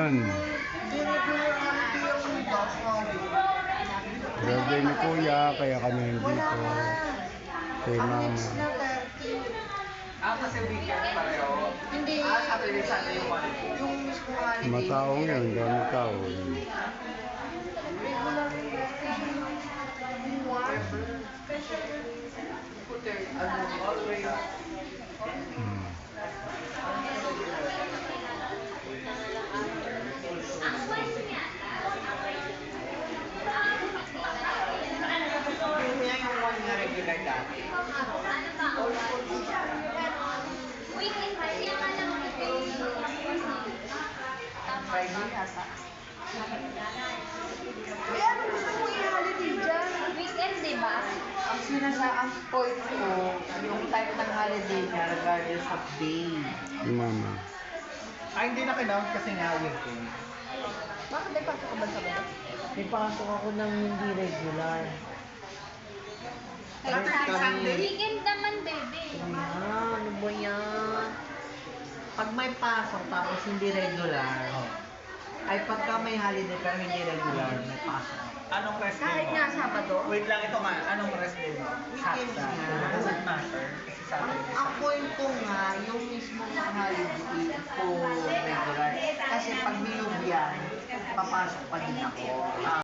Yan. Birthday ni Kuya, kaya kami nandito. Kay Mama. Kasi weekend pareho. Hindi. Saturday, Sunday yung holiday. Yung mismo holiday. Matao yan, dami tao. Kaya yung one na regular dati. Weekend kasi ang alam mo Friday ata. Eh, ano gusto mo i-holiday dyan? weekend, di ba? Ang point ko, yung type ng holiday niya regardless of day. Si Mama. Hindi na kinount kasi nga weekend. Bakit may pasok ka ba sa mga? May pasok ako ng hindi regular. Saturday, Sunday? Weekend naman, baby. Ano ba yan? Pag may pasok tapos hindi regular, ay pagka may holiday pero hindi regular, may pasok. Anong rest day Kahit mo? nga Sabado? Wait lang, ito nga. Anong rest day mo? Weekends nga. Doesn't matter. Kasi Saturday. Ang point ko nga, yung mismo holiday ko regular. Kasi pag nilubyan, papasok pa din ako.